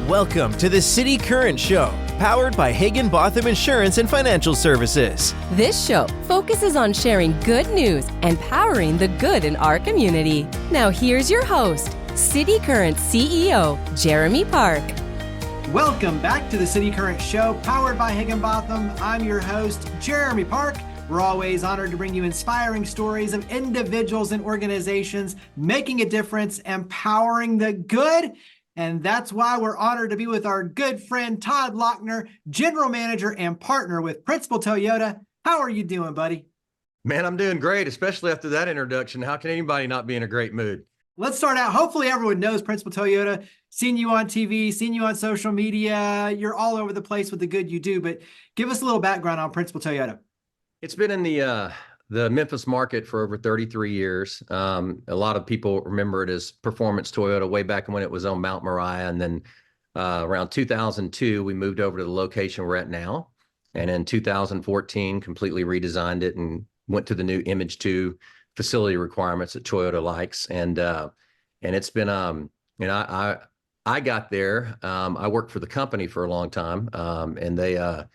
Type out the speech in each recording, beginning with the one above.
Welcome to the City Current Show, powered by Higginbotham Insurance and Financial Services. This show focuses on sharing good news and powering the good in our community. Now here's your host, City Current CEO, Jeremy Park. Welcome back to the City Current Show, powered by Higginbotham. I'm your host, Jeremy Park. We're always honored to bring you inspiring stories of individuals and organizations making a difference, empowering the good. And that's why we're honored to be with our good friend, Todd Lochner, General Manager and Partner with Principal Toyota. How are you doing, buddy? Man, I'm doing great, especially after that introduction. How can anybody not be in a great mood? Let's start out. Hopefully everyone knows Principal Toyota, seen you on TV, seen you on social media. You're all over the place with the good you do, but give us a little background on Principal Toyota. It's been in the Memphis market for over 33 years. A lot of people remember it as Performance Toyota way back when it was on Mount Moriah. And then around 2002, we moved over to the location we're at now. And in 2014, completely redesigned it and went to the new Image 2 facility requirements that Toyota likes. And it's been, I got there. I worked for the company for a long time, and they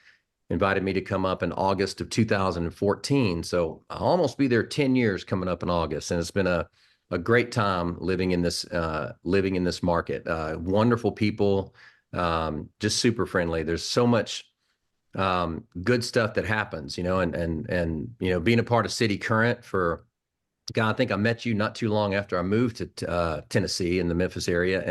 invited me to come up in August of 2014. So I'll almost be there 10 years coming up in August. And it's been a great time living in this market. Wonderful people, just super friendly. There's so much good stuff that happens, and being a part of cityCURRENT for, God, I think I met you not too long after I moved to Tennessee in the Memphis area,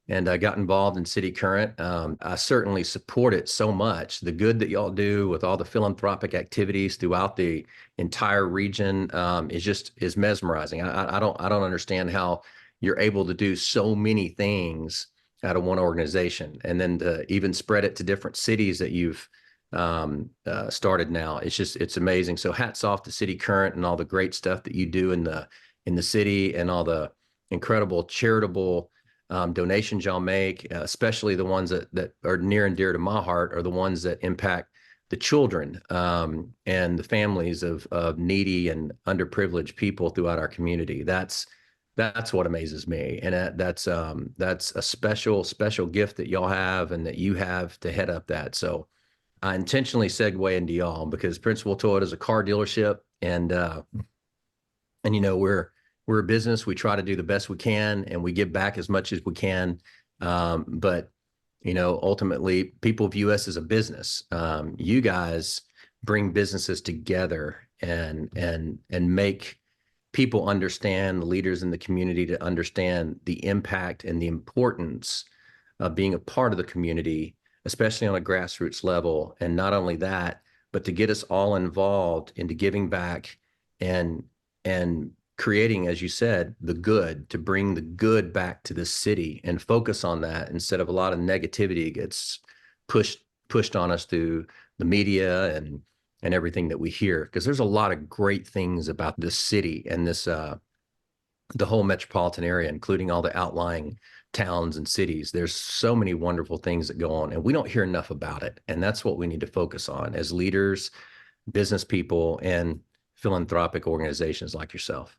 and I got involved in cityCURRENT. I certainly support it so much. The good that y'all do with all the philanthropic activities throughout the entire region is mesmerizing. I don't understand how you're able to do so many things out of one organization, and then to even spread it to different cities that you've started now. It's amazing. So hats off to cityCURRENT and all the great stuff that you do in the city, and all the incredible charitable donations y'all make, especially the ones that are near and dear to my heart, are the ones that impact the children and the families of needy and underprivileged people throughout our community. That's what amazes me, and that's a special gift that y'all have and that you have to head up that. So I intentionally segue into y'all because Principal Toyota is a car dealership, and we're a business. We try to do the best we can, and we give back as much as we can. But ultimately, people view us as a business. You guys bring businesses together and make people understand, the leaders in the community to understand the impact and the importance of being a part of the community, especially on a grassroots level. And not only that, but to get us all involved into giving back and creating, as you said, the good, to bring the good back to the city and focus on that instead of a lot of negativity gets pushed on us through the media and everything that we hear. Because there's a lot of great things about this city and this the whole metropolitan area, including all the outlying towns and cities. There's so many wonderful things that go on, and we don't hear enough about it. And that's what we need to focus on as leaders, business people, and philanthropic organizations like yourself.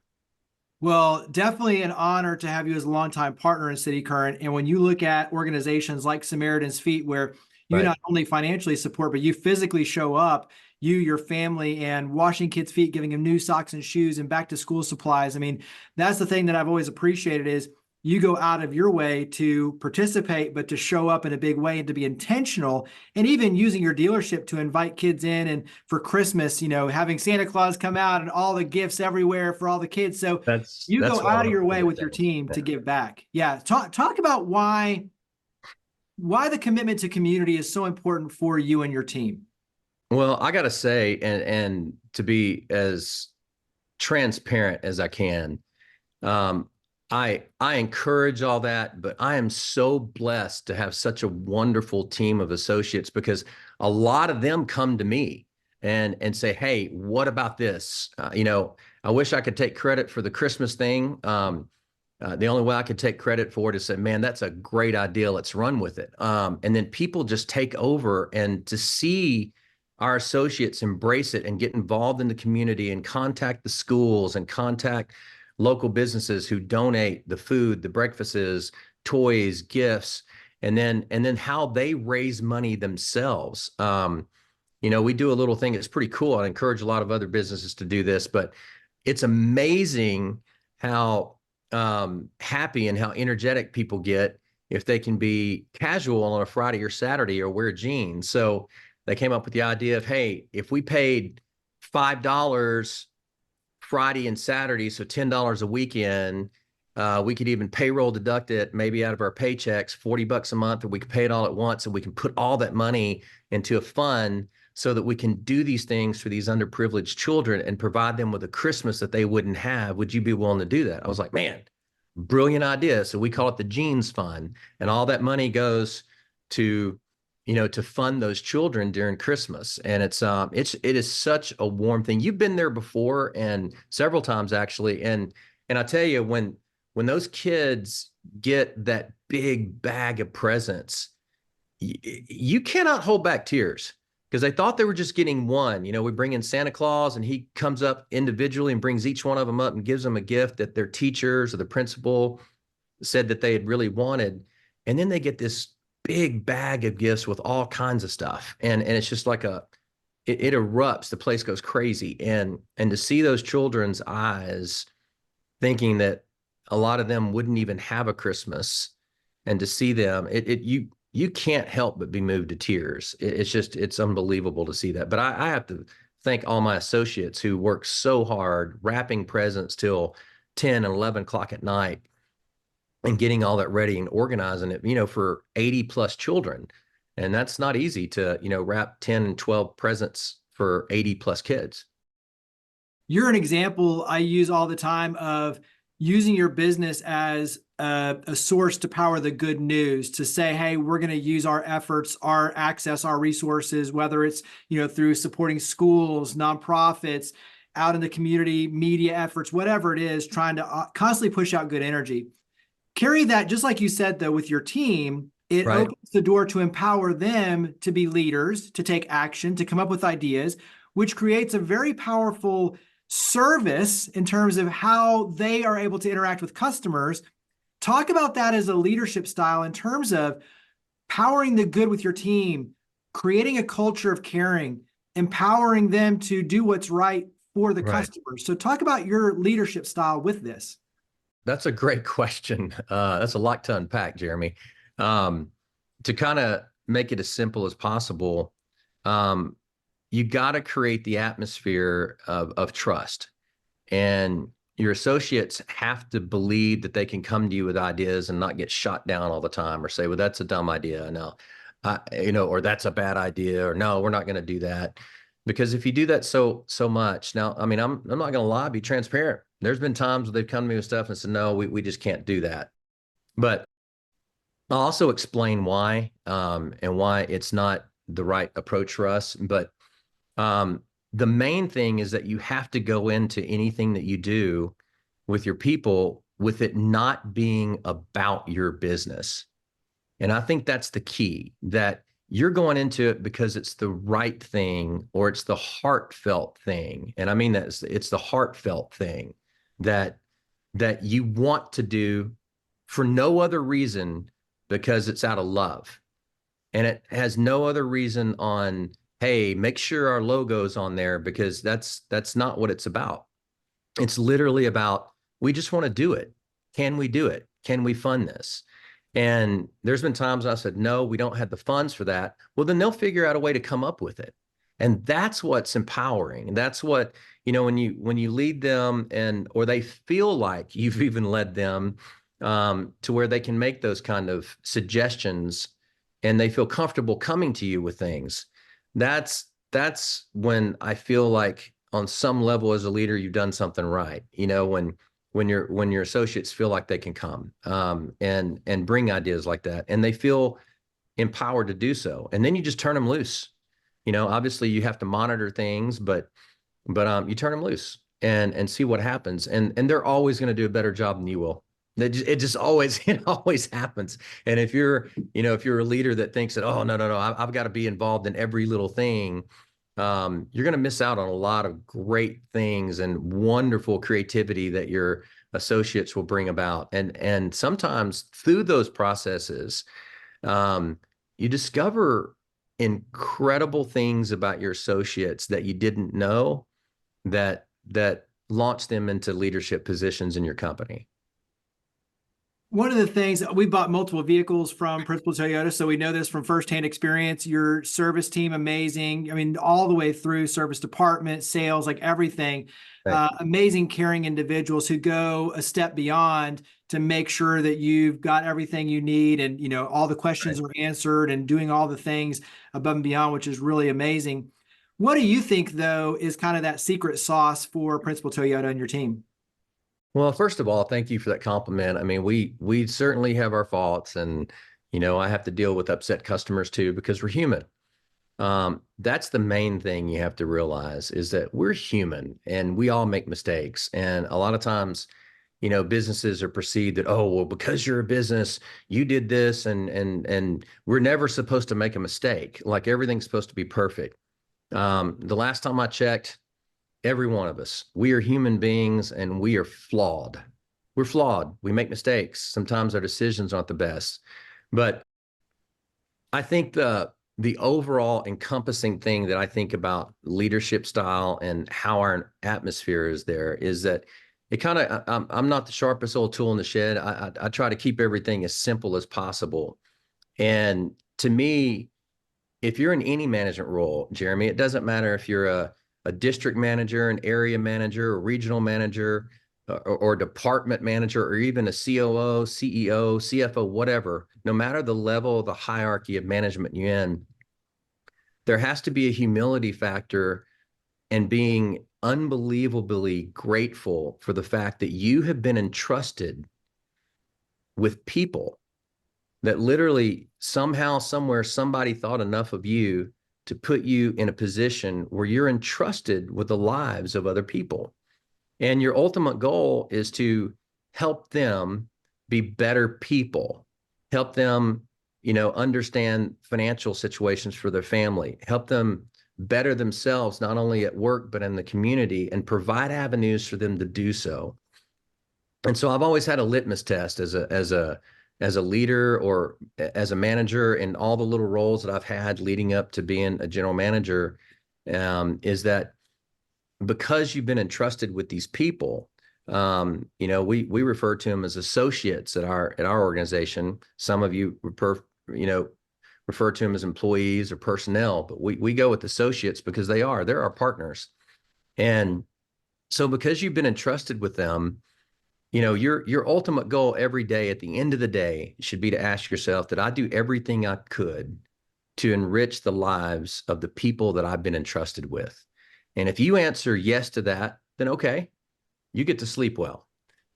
Well, definitely an honor to have you as a longtime partner in cityCURRENT. And when you look at organizations like Samaritan's Feet, where you not only financially support, but you physically show up, you, your family, and washing kids' feet, giving them new socks and shoes and back to school supplies. I mean, that's the thing that I've always appreciated is you go out of your way to participate, but to show up in a big way and to be intentional, and even using your dealership to invite kids in, and for Christmas, having Santa Claus come out and all the gifts everywhere for all the kids. So you go out of your way with your team to give back. Yeah. Talk about why the commitment to community is so important for you and your team. Well, I got to say, and to be as transparent as I can, I encourage all that, but I am so blessed to have such a wonderful team of associates, because a lot of them come to me and say, hey, what about this? I wish I could take credit for the Christmas thing. The only way I could take credit for it is say, man, that's a great idea. Let's run with it. And then people just take over, and to see our associates embrace it and get involved in the community and contact the schools and contact local businesses who donate the food, the breakfasts, toys, gifts, and then how they raise money themselves. We do a little thing that's pretty cool. I encourage a lot of other businesses to do this, but it's amazing how happy and how energetic people get if they can be casual on a Friday or Saturday or wear jeans. So they came up with the idea of, hey, if we paid $5 Friday and Saturday, so $10 a weekend, we could even payroll deduct it maybe out of our paychecks, $40 a month, or we could pay it all at once, and we can put all that money into a fund so that we can do these things for these underprivileged children and provide them with a Christmas that they wouldn't have. Would you be willing to do that? I was like, man, brilliant idea. So we call it the Jeans Fund, and all that money goes to to fund those children during Christmas. And it is such a warm thing. You've been there before, and several times actually. And I tell you, when those kids get that big bag of presents, you cannot hold back tears, because they thought they were just getting one. We bring in Santa Claus, and he comes up individually and brings each one of them up and gives them a gift that their teachers or the principal said that they had really wanted. And then they get this big bag of gifts with all kinds of stuff. And it's just like it erupts, the place goes crazy. And to see those children's eyes thinking that a lot of them wouldn't even have a Christmas, and to see them, you can't help but be moved to tears. It's unbelievable to see that. But I have to thank all my associates who work so hard wrapping presents till 10 and 11 o'clock at night and getting all that ready and organizing it, for 80 plus children. And that's not easy to, wrap 10 and 12 presents for 80 plus kids. You're an example I use all the time of using your business as a source to power the good news, to say, hey, we're going to use our efforts, our access, our resources, whether it's, through supporting schools, nonprofits, out in the community, media efforts, whatever it is, trying to constantly push out good energy. Carry that, just like you said, though, with your team, it Right. opens the door to empower them to be leaders, to take action, to come up with ideas, which creates a very powerful service in terms of how they are able to interact with customers. Talk about that as a leadership style in terms of powering the good with your team, creating a culture of caring, empowering them to do what's right for the Right. customers. So talk about your leadership style with this. That's a great question. That's a lot to unpack, Jeremy. To kind of make it as simple as possible, you got to create the atmosphere of trust. And your associates have to believe that they can come to you with ideas and not get shot down all the time, or say, well, that's a dumb idea. No, or that's a bad idea, or no, we're not going to do that. Because if you do that so much, now, I mean, I'm not going to lie, be transparent. There's been times where they've come to me with stuff and said, no, we just can't do that. But I'll also explain why, and why it's not the right approach for us. But the main thing is that you have to go into anything that you do with your people with it not being about your business. And I think that's the key, that you're going into it because it's the right thing, or it's the heartfelt thing. And I mean, it's the heartfelt thing that you want to do for no other reason, because it's out of love. And it has no other reason on, hey, make sure our logo's on there, because that's not what it's about. It's literally about, we just want to do it. Can we do it? Can we fund this? And there's been times I said, no, we don't have the funds for that. Well, then they'll figure out a way to come up with it. And that's what's empowering. And that's what, when you lead them, or they feel like you've even led them to where they can make those kind of suggestions, and they feel comfortable coming to you with things. That's when I feel like on some level as a leader, you've done something right. When your associates feel like they can come and bring ideas like that, and they feel empowered to do so. And then you just turn them loose. Obviously you have to monitor things, but you turn them loose and see what happens. And they're always going to do a better job than you will. It always happens. And if you're a leader that thinks that, oh, no, I've got to be involved in every little thing, you're going to miss out on a lot of great things and wonderful creativity that your associates will bring about. And sometimes through those processes, You discover incredible things about your associates that you didn't know that launch them into leadership positions in your company. One of the things, we bought multiple vehicles from Principal Toyota, so we know this from firsthand experience. Your service team, amazing. I mean, all the way through service department, sales, like everything. Right. Amazing, caring individuals who go a step beyond to make sure that you've got everything you need, and all the questions are answered, and doing all the things above and beyond, which is really amazing. What do you think, though, is kind of that secret sauce for Principal Toyota and your team? Well, first of all, thank you for that compliment. I mean, we certainly have our faults, and I have to deal with upset customers too because we're human. That's the main thing you have to realize is that we're human and we all make mistakes. And a lot of times, businesses are perceived that, oh, well, because you're a business, you did this, and we're never supposed to make a mistake. Like everything's supposed to be perfect. The last time I checked, every one of us, we are human beings and we are flawed. We're flawed. We make mistakes. Sometimes our decisions aren't the best. But I think the overall encompassing thing that I think about leadership style and how our atmosphere is there is that it kind of, I'm not the sharpest old tool in the shed. I try to keep everything as simple as possible. And to me, if you're in any management role, Jeremy, it doesn't matter if you're a district manager, an area manager, a regional manager, or department manager, or even a COO, CEO, CFO, whatever, no matter the level of the hierarchy of management you're in, there has to be a humility factor and being unbelievably grateful for the fact that you have been entrusted with people that literally somehow, somewhere, somebody thought enough of you to put you in a position where you're entrusted with the lives of other people. And your ultimate goal is to help them be better people, help them, understand financial situations for their family, help them better themselves, not only at work, but in the community, and provide avenues for them to do so. And so I've always had a litmus test as a leader or as a manager, in all the little roles that I've had leading up to being a general manager, is that because you've been entrusted with these people, we refer to them as associates at our organization. Some of you refer to them as employees or personnel, but we go with associates because they're our partners. And so because you've been entrusted with them, your ultimate goal every day at the end of the day should be to ask yourself, did I do everything I could to enrich the lives of the people that I've been entrusted with? And if you answer yes to that, then okay, you get to sleep well,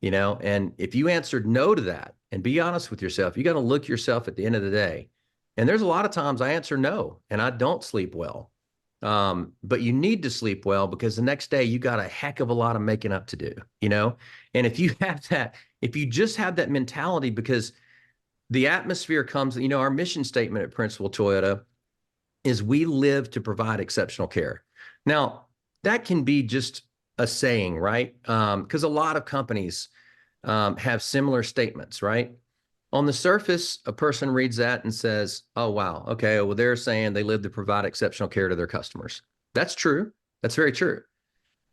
and if you answered no to that, and be honest with yourself, you got to look yourself at the end of the day. And there's a lot of times I answer no and I don't sleep well. But you need to sleep well because the next day you got a heck of a lot of making up to do, and if you have that, if you just have that mentality, because the atmosphere comes, our mission statement at Principal Toyota is we live to provide exceptional care. Now, that can be just a saying, right? Because a lot of companies have similar statements, right? On the surface, a person reads that and says, oh, wow, okay, well, they're saying they live to provide exceptional care to their customers. That's true. That's very true.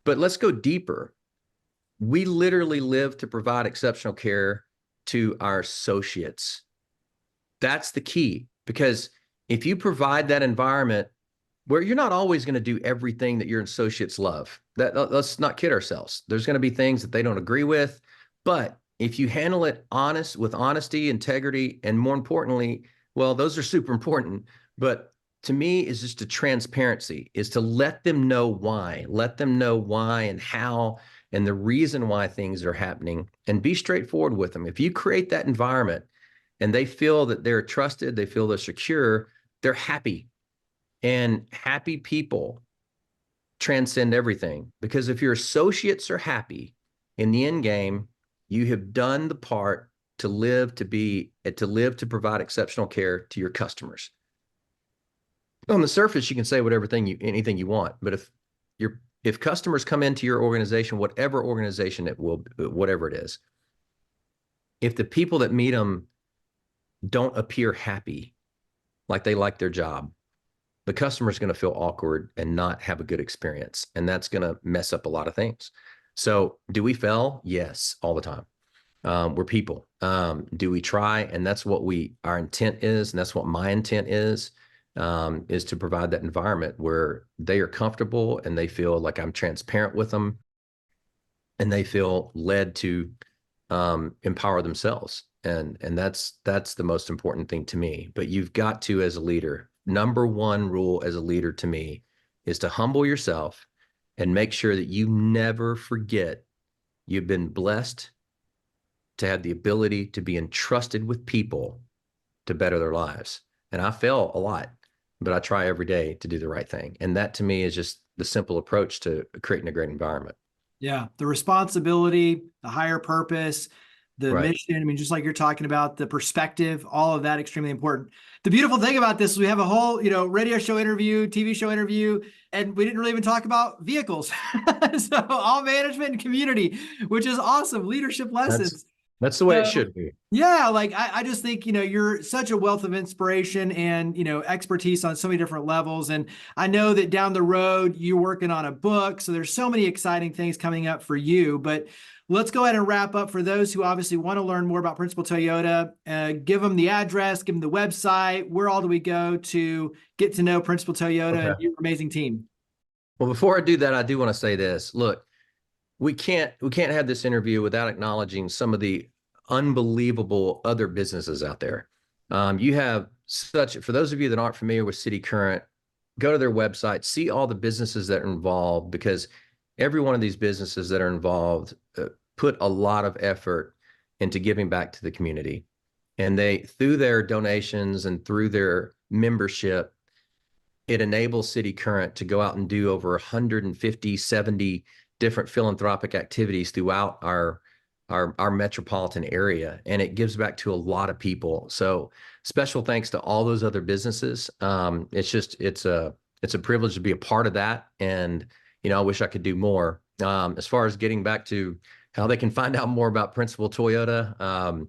But let's go deeper. We literally live to provide exceptional care to our associates. That's the key, because if you provide that environment where you're not always going to do everything that your associates love, let's not kid ourselves. There's going to be things that they don't agree with, but if you handle it with honesty, integrity, and more importantly, well, those are super important, but to me is just a transparency, is to let them know why and how, and the reason why things are happening, and be straightforward with them. If you create that environment and they feel that they're trusted, they feel they're secure, they're happy. And happy people transcend everything, because if your associates are happy, in the end game, you have done the part to live to provide exceptional care to your customers. On the surface, you can say anything you want, but if customers come into your organization, whatever organization it will, whatever it is, if the people that meet them don't appear happy, like they like their job, the customer's going to feel awkward and not have a good experience. And that's going to mess up a lot of things. So do we fail? Yes, all the time. We're people. Do we try? And that's what our intent is. And that's what my intent is to provide that environment where they are comfortable and they feel like I'm transparent with them and they feel led to empower themselves. And that's the most important thing to me. But you've got to, as a leader, number one rule as a leader to me is to humble yourself and make sure that you never forget you've been blessed to have the ability to be entrusted with people to better their lives. And I fail a lot, but I try every day to do the right thing. And that to me is just the simple approach to creating a great environment. Yeah. The responsibility, the higher purpose, the mission. I mean, just like you're talking about, the perspective, all of that extremely important. The beautiful thing about this is we have a whole, radio show interview, TV show interview, and we didn't really even talk about vehicles. So all management and community, which is awesome. Leadership lessons. That's the way it should be. Yeah. Like I just think, you're such a wealth of inspiration and, expertise on so many different levels. And I know that down the road, you're working on a book. So there's so many exciting things coming up for you, but let's go ahead and wrap up. For those who obviously want to learn more about Principal Toyota, give them the address, give them the website. Where all do we go to get to know Principal Toyota and your amazing team? Well, before I do that, I do want to say this. Look, we can't have this interview without acknowledging some of the unbelievable other businesses out there. You have for those of you that aren't familiar with cityCURRENT, go to their website, see all the businesses that are involved, because every one of these businesses that are involved put a lot of effort into giving back to the community. And through their donations and through their membership, it enables cityCURRENT to go out and do over 150, 70 different philanthropic activities throughout our metropolitan area. And it gives back to a lot of people. So special thanks to all those other businesses. It's a privilege to be a part of that. And, I wish I could do more. As far as getting back to how they can find out more about Principal Toyota,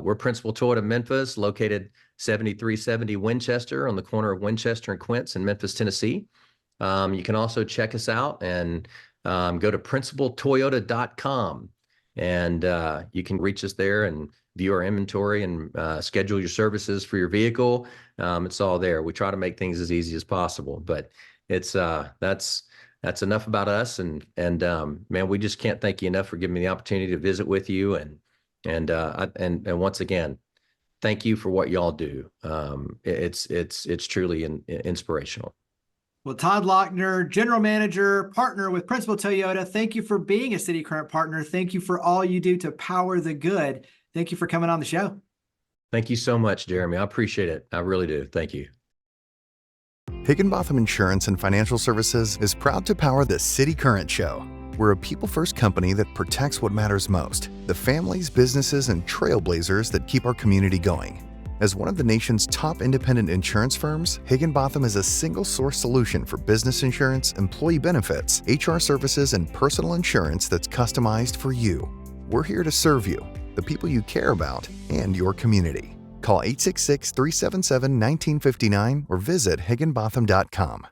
we're Principal Toyota Memphis, located 7370 Winchester on the corner of Winchester and Quince in Memphis, Tennessee. You can also check us out and go to principaltoyota.com, and you can reach us there and view our inventory and schedule your services for your vehicle. It's all there. We try to make things as easy as possible, but that's enough about us. And man, we just can't thank you enough for giving me the opportunity to visit with you. And once again, thank you for what y'all do. It's truly inspirational. Well, Todd Lochner, General Manager, Partner with Principal Toyota, thank you for being a cityCURRENT partner. Thank you for all you do to power the good. Thank you for coming on the show. Thank you so much, Jeremy. I appreciate it. I really do. Thank you. Higginbotham Insurance and Financial Services is proud to power the cityCURRENT Show. We're a people-first company that protects what matters most, the families, businesses, and trailblazers that keep our community going. As one of the nation's top independent insurance firms, Higginbotham is a single-source solution for business insurance, employee benefits, HR services, and personal insurance that's customized for you. We're here to serve you, the people you care about, and your community. Call 866-377-1959 or visit higginbotham.com.